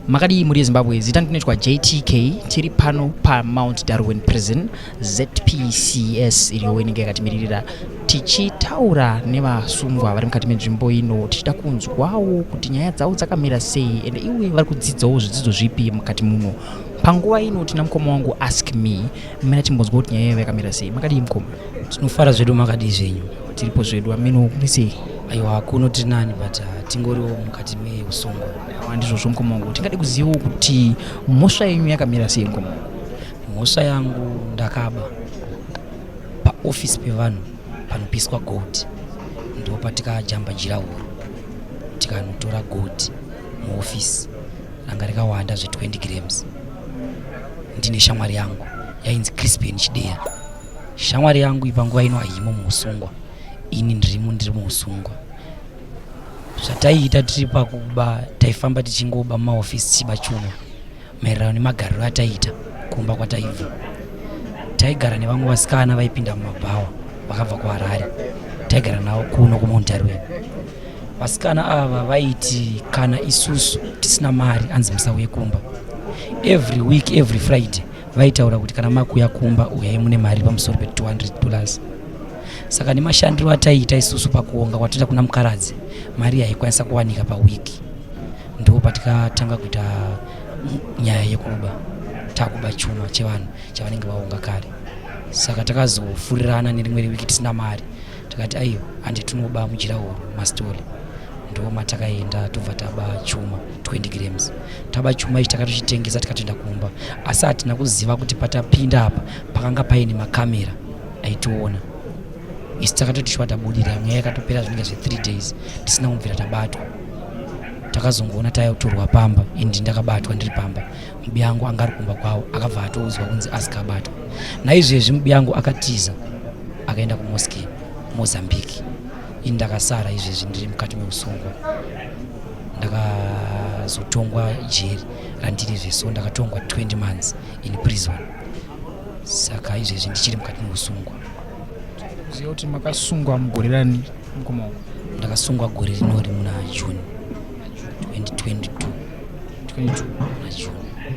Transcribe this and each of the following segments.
Makadi muri Zimbabwe zitanginetwa JTK tiri pano pa Mount Darwin Prison ZPCS iliyowenenge yakatimirira tichitaura nevasungwa vari mukati menzvimbo ino tichida kunzwawo kuti nyaya dzavo dzakamira sei ende iwe vari kudzidzawo zvidzidzo zvipi mukati muno. Panguva ino tina mukoma wangu Ask Me mmene timbonzwa kuti nyaya yavo yakamira sei. Makadi mukoma tinofara zvedu makadi zvenyu tiripo zvedu ameno kuri sei? Aiwa kuno tiri nani but tingoriwo mukati meusungwa. Ndizvo mukoma wangu tingade kuzivawo kuti mhosva yenyu yakamira sei mukoma wangu? Mhosva yangu ndakaba paofisi pevanhu panopiswa gold ndo patikajamba njira huru tikanotora gold muofisi ranga rakawanda zve20 grams. Ndine shamwari yangu yainzi Crispin Chideya. Shamwari yangu ipanguva ino haimo muusungwa, ini ndirimuhusungwa. Zvataita tiri pakuba taifamba tichingoba mumaofisi tichiba chuma maererano nemagariro ataita kumba kwataibva. Taigara nevamwe vasikana vaipinda mumabhawa vakabva kuHarare, taigara navo kuno kuMount Darwin. Vasikana ava vaiti kana isusu tisina mari anzi musauye kumba. Every week, every Friday vaitaura kuti kana makuya kumba uyai mune mari pamusoro pe$200. Saka nemashandiro ataita isusu pakuonga kwatoita kuna mukaradzi mari haikwanisa kuwanika pawiki. Ndo patikatanga kuita nyaya yekuba takuba chuma chevanhu chavanenge vaonga kare. Saka takazofurirana nerimwe wiki tisina mari takati aiyo handi tinoba mujira huru mastori. Ndo matakaenda tobva taba chuma 20 grams. Taba chuma ichi takatochitengesa tikatoenda kumba, asi hatina kuziva kuti patapinda apa pakanga paine makamera aitiona. Isi takatoti shwa tabudira nyaya yakatopera zvinenge zve3 days tisina kumvira tabatwa. Takazongoona tayotorwa pamba, indi ndakabatwa ndiri pamba. Mubiyangu anga ari kumba kwawo akabva atoudzwa kunzi asikabatwa. Naizvezvi mubiyangu akatiza akaenda kuMosque Mozambique. Ini ndakasara izvezvi ndiri mukati meusungwa. Ndakazotongwa jeri randiri zveso, ndakatongwa 20 months in prison. Saka izvezvi ndichiri mukati meusungwa. Ziva kuti makasungwa mugore rani mukoma wangu? Ndakasungwa gore rinori muna June 2022. Muna June.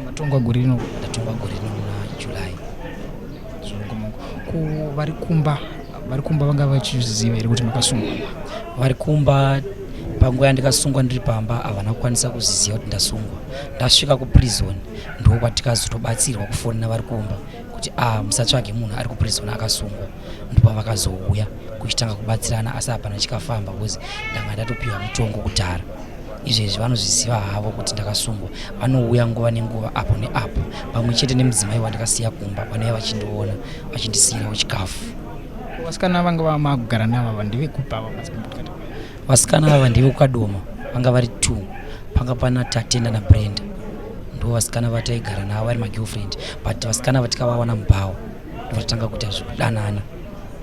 Matongwa gore rino? Ndatongwa gore rino muna July. Ku vari kumba vanga vachiziva here kuti makasungwa? Vari kumba panguva yandikasungwa ndiri pamba havana kukwanisa kuziziva kuti ndasungwa. Ndasvika kuprison ndo kwatikazotobatsirwa kufonera vari kumba kuti musatsvage munhu ari kuprison akasungwa. Ndipo vakazouya kuchitanga kubatsirana asi hapana chikafamba because ndanga ndatopiwa mutongo kudhara. Izvezvi vanozviziva havo kuti ndakasungwa, vanouya nguva nenguva apo neapo pamwe chete nemudzimai wandakasiya kumba vanouya vachindiona vachindisiyirawo chikafu. Vasikana vanga vamagara navo ndevekupa ava? Vasikana ava ndevekukadoma vanga vari 2, panga pana Tatenda naBrenda. Ndo vasikana vataigara navo vari magirlfriend, but vasikana vatikavawana mubhawa ndovatanga kuita zvekudanana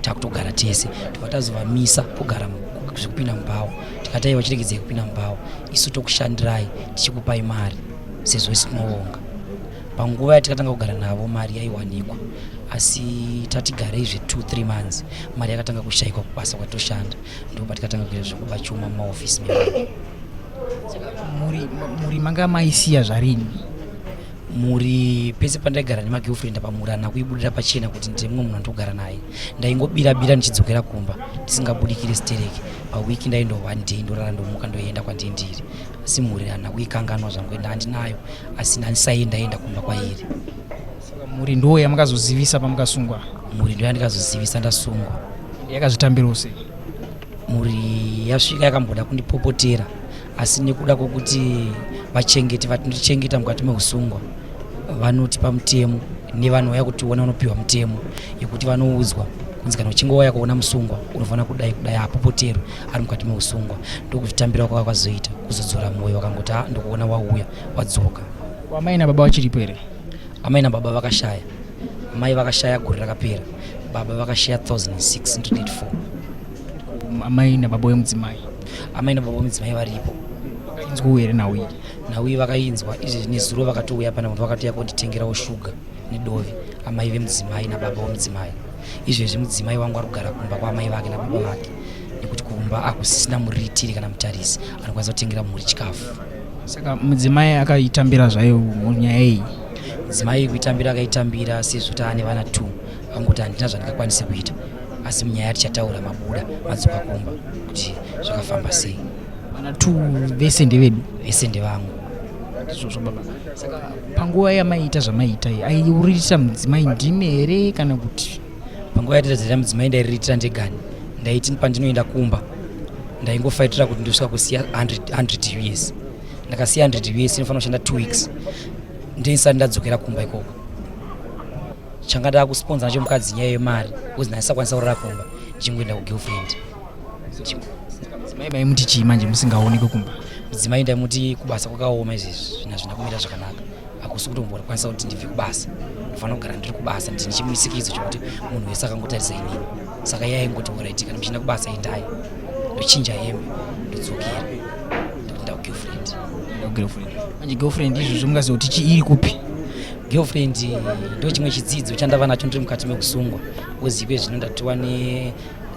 takutogara tese. Tokatazovamisa kugara zvekupinda mubhawa tikataiva chiregedzei kupinda mubhawa, isu tokushandirai tichikupai mari sezvo isi tinoonga. Panguva yatikatanga kugara navo mari yaiwanikwa, asi tatigarei zve2-3 months mari yakatanga kushayikwa kubasa kwatoshanda. Ndo patikatanga kuita zvekuba chuma mumaofisi medu. Muri manga maisiya zvarini? Muri pese pandaigara nemagirlfriend pamuri hana kuibudira pachena kuti ndiri mumwe munhu andogara naye. Ndaingobira ndichidzokera kumba tisingabudikire stereki. Pawiki ndaindo 1 day ndorara ndomuka ndoenda kwandindiri, asi muri hana kuikanganwa zvangu enda handinayo, asi ndanisaendaenda kumba kwairi. Saka muri ndo yamakazozivisa pamakasungwa? Muri ndo yandikazozivisa ndasungwa. Yakazvitambirawo sei? Muri yasvika yakamboda kundipopotera, asi nekuda kwokuti vachengeti vatinotichengeta mukati meusungwa vanotipa mutemo nevanouya kutiona unopiwa mutemo yekuti vanoudzwa kunzi kana uchingouya kuona musungwa unofanira kudai apopotero ari mukati meusungwa. Ndokuzvitambira kwaka kwazoita kuzodzora mwoyo wakangoti ndokuona wauya wadzoka. Amai nababa vachiripo here? Amai nababa vakashaya. Mai vakashaya gore rakapera, baba vakashaya 1684. Amai nababa vemudzimai? Amai nababa vemudzimai varipo. Vakainzwa here nawi? Nawi vakainzwa. Izvezvi nezuro vakatouya pana munhu vakatouya kunditengerawo shuga nedovi. Amai vemudzimai nababa vemudzimai. Izvezvi mudzimai wangu ari kugara kumba kwaamai vake nababa vake nekuti kumba akusisina muriritiri kana mutarisi anokwanisa kutengera mhuri chikafu. Saka mudzimai akaitambira zvayo munyaya iyi. Mudzimai kuitambira akaitambira sezvo taane vana 2 angoti handina zvandingakwanise kuita, asi munyaya tichataura mabuda madzoka kumba kuti zvakafamba sei. Vana 2 vese ndevedu? Vese ndevangu. Ndizvozvo baba. Saka panguva yamaita zvamaita iyi aiuririsa mudzimai ndimi here kana kuti? Panguva yatadzira mudzimai ndairiritira ndegani. Ndaiti pandinoenda kumba ndaingofaitira kuti ndosvika kusiya 100 US. Ndakasiya 100 US inofanira kushanda 2 weeks. Ndisati ndadzokera kumba ikoko. Changa ndakusponza nacho mukadzi nyaya yemari kuti ndaisakwanisa kurara kumba ndichingoenda kugirlfriend. Mudzimai vaimuti chii manje musingaoneki kumba? Mudzimai ndaimuti kubasa kwakaoma izvezvi zvina zvina kumira zvakanaka. Hakusi kutombokwanisa kuti ndibve kubasa. Ndinofanira kugara ndiri kubasa ndine chimuisikizo chokuti munhu wese akangotarisa inini. Saka yaingoti alright kana muchienda kubasa endai. Ndochinja hembe ndodzokera ndoenda kugirlfriend. Manje girlfriend izvozvo mungazoti iri kupi? Girlfriend ndo chimwe chidzidzo chandava nacho ndiri mukati mekusungwa. Uzikwe zvino ndatiwa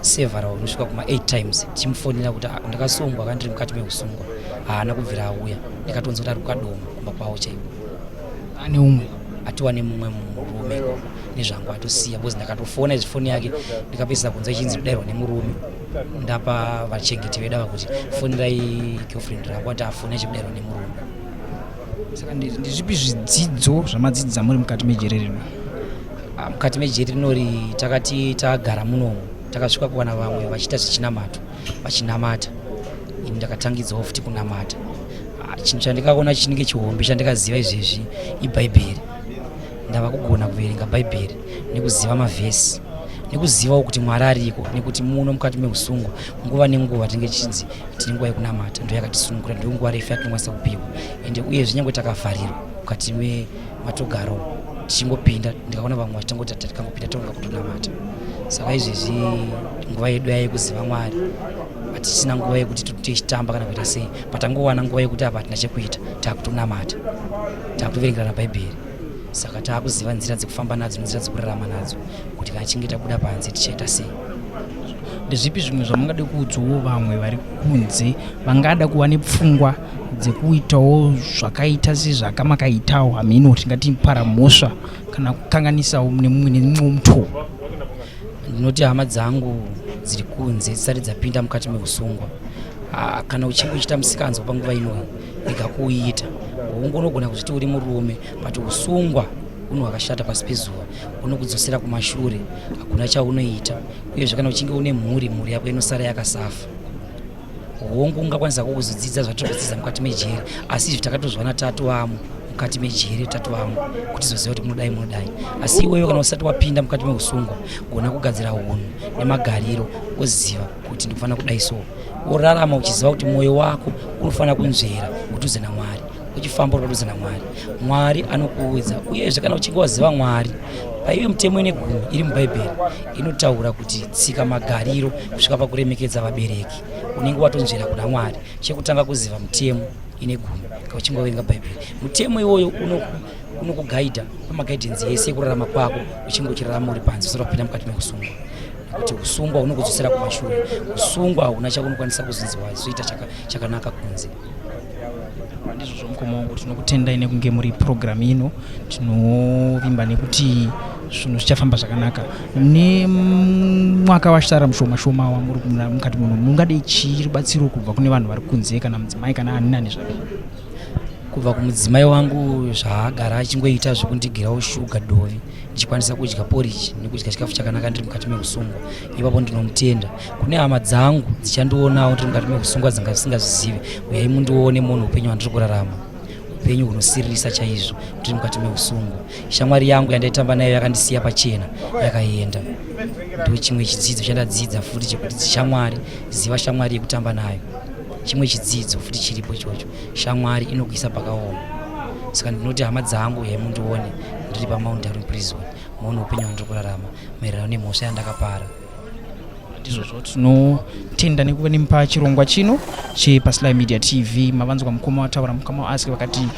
several unosvika kuma 8 times tichimufonera kuti ndakasungwa kana ndiri mukati mekusungwa. Haana kubvira auya. Ndikatonzwa kuti ari kukadoma kumba kwawo chaiko. Ane umwe? Atiwa nemumwe murume nezvangu atosiya bozi ndakatofona izifoni yake ndikapedzisa kunzwa ichinzi kudairwa nemurume. Ndapa vachengeti vedava kuti fonirai girlfriend rangu ati afone chibudairwa nemurume. Saka ndizvipi zvidzidzo zvamadzidza muri mukati mejere rino? Mukati mejere rinori takati tagara munomu takasvika kuwana vamwe vachiita zvichinamato vachinamata. Ini ndakatangidzawo futi kunamata. Chinhu chandikaona chinenge chihombe chandikaziva izvezvi iBhaibheri. Ndava kugona kuverenga Bhaibheri nekuziva mavhesi nekuzivawo kuti Mwari ariko nekuti muno mukati meusungwa nguva nenguva tinenge chinzi tine nguva yekunamata ndo yakatisunungura ndo nguva refu yatinokwanisa kupiwa ende uyezve nyange takavharirwa mukati mematogaro tichingopinda ndikaona vamwe vachitangoti tikangopinda tonga kutonamata. Saka izvezvi nguva yedu yayekuziva Mwari hatisina nguva yekuti tichitamba kana kuita sei, patangowana nguva yekuti apa hatina chekuita takutonamata takutoverengerana Bhaibheri. Saka taakuziva nzira dzekufamba nadzo nenzira dzekurarama nadzo kuti kana chinge tabuda panze tichaita sei. Ndezvipi zvimwe zvamungada kuudzawo vamwe vari kunze vangada kuva nepfungwa dzekuitawo zvakaita sezvakamakaitawo hameno tingati paramhosva kana kukanganisawo nemumwe mutoo? Ndinoti hama dzangu dziri kunze dzisati dzapinda mukati meusungwa, kana uchinge uchita musikanzwa panguva inoyi ikakuita ungonogona kuzviti uri murume but usungwa unhu hwakashata pasi pezuva unokudzosera kumashure, hakuna chaunoita. Uyezve kana uchinge une mhuri yako inosara yakasafa. Hongu ungakwanisa kuzodzidza zvatiri kudzidza mukati mejere, asi izvi takatozwana tatu vamo mukati mejere tatu vamo kuti zoziva kuti munodai. Asi iwewe kana usati wapinda mukati meusungwa gona kugadzira hunhu nemagariro oziva kuti ndinofanira kudai so. Orarama uchiziva kuti mwoyo wako unofanira kunzvera kudhuze naMwari. Uchifamba uri padhuze naMwari, Mwari anokuudza. Uyezve kana uchinge waziva Mwari, paive mitemo ine gumi iri muBhaibheri inotaura kuti tsika magariro kusvika pakuremekedza vabereki unenge watonzvera kuna Mwari. Chekutanga kuziva mitemo ine gumi kana uchinge waverenga Bhaibheri. Mutemo iwoyo unokugaidha pamagaidhenzi yese ekurarama kwako uchinge uchirarama uri panze usati wapinda mukati mekusungwa. Kuti usungwa unokudzosera kumashure, usungwa hauna chaunokwanisa kuzonzi wazoita chakanaka kunze. Ndizvo mukoma wangu tinokutendai nekunge muri program ino, tinovimba nekuti zvinhu zvichafamba zvakanaka. Nemwaka wasara mushoma wamuri mukati muno mungadei chii rubatsiro kubva kune vanhu vari kunze kana mudzimai kana ani nani zvake? Kubva kumudzimai wangu zvaagara achingoita zvekundigirawo shuga dovi ndichikwanisa kudya porridge nekudya chikafu chakanaka ndiri mukati meusungwa, ipapo ndinomutenda. Kune hama dzangu dzichandionawo ndiri mukati meusungwa dzanga dzisingazvizivi, uyai mundione munhu upenyu hwandiri kurarama, upenyu hunosiririsa chaizvo ndiri mukati meusungwa. Shamwari yangu yandaitamba nayo yakandisiya pachena yakaenda. Ndo chimwe chidzidzo chandadzidza futi chekuti shamwari, ziva shamwari yekutamba nayo. Chimwe chidzidzo futi chiripo ichocho, shamwari inokuisa pakaoma. Saka ndinoti hama dzangu yai mundione ndiri paMountain Prison muone upenyu hwandiri kurarama maererano nemhosva yandakapara. Ndizvozvo tinotenda nekuva nemupa chirongwa chino chepaSlyMedia TV. Mavanzwa mukoma wataura mukoma waasike vakati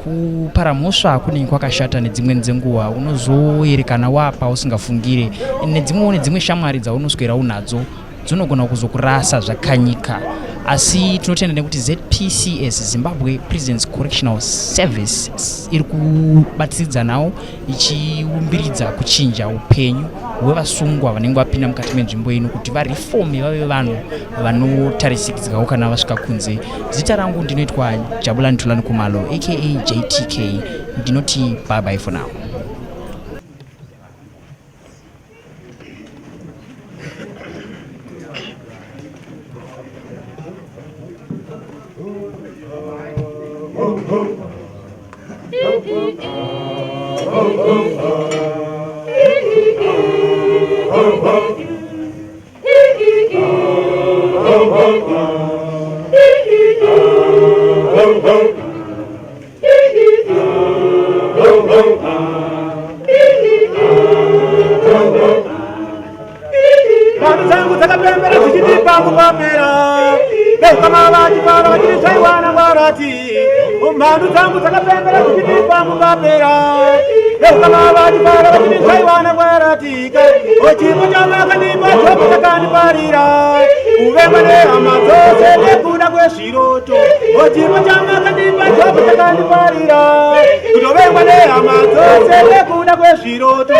kupara mhosva kunenge kwakashata nedzimweni dzenguva unozoerekana wapa usingafungire, nedzimwe shamwari dzaunoswera unadzo dzinogona kuzokurasa zvakanyika. asi tinotenda nekuti ZPCS Zimbabwe Prisons Correctional Service iri kubatsiridza nawo ichiumbiridza kuchinja upenyu hwevasungwa vanenge vapinda mukati menzvimbo ino kuti varifome vave vanhu vanotarisidzikawo kana vasvika kunze. Zita rangu ndinoitwa Jabulani Tulani Kumalo aka JTK. Ndinoti bye bye for now. Manu tangu takapembera kuchitipa mukapera kama vati para vachini saiwana kwaratika ochipo chamakanipa chopo chakaniparira uvengane amadzose nekuda kwezviroto ochipo chamakanipa chopo chakaniparira kutovengane amadzose nekuda kwezviroto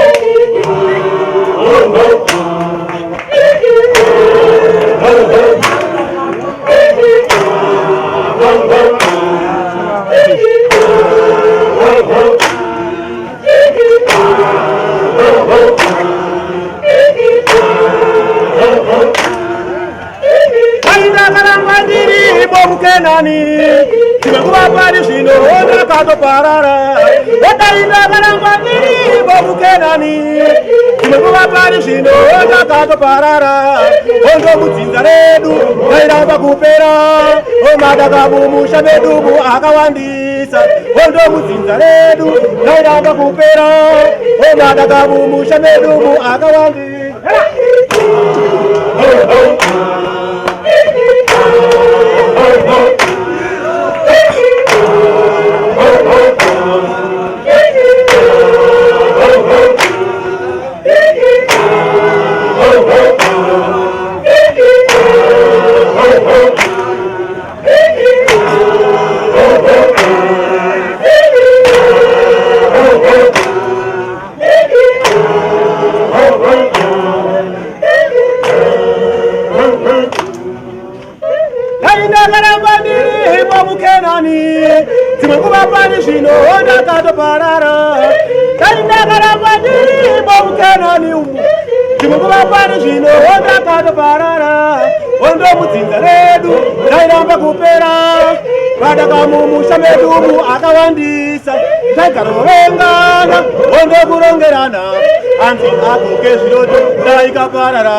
Kenani, Yekuba pari zvino onda katoparara. Watainda karangwandiri bobu Kenani, Yekuba pari zvino onda katoparara. Ondo mudzinza redu kairamba kupera, omadaka mumusha medu mu akawandisa. Ondo mudzinza redu kairamba kupera, omadaka mumusha medu mu akawandisa. Zvino onda katoparara tainakara pandiri bomukenani umu zvinokuva pari zvino onda katoparara ondo mudzinza redu tairamba kupera padakamumusha medu umu akawandisa taigara rovengana ondo kurongerana anzi akoke zviroto taikaparara.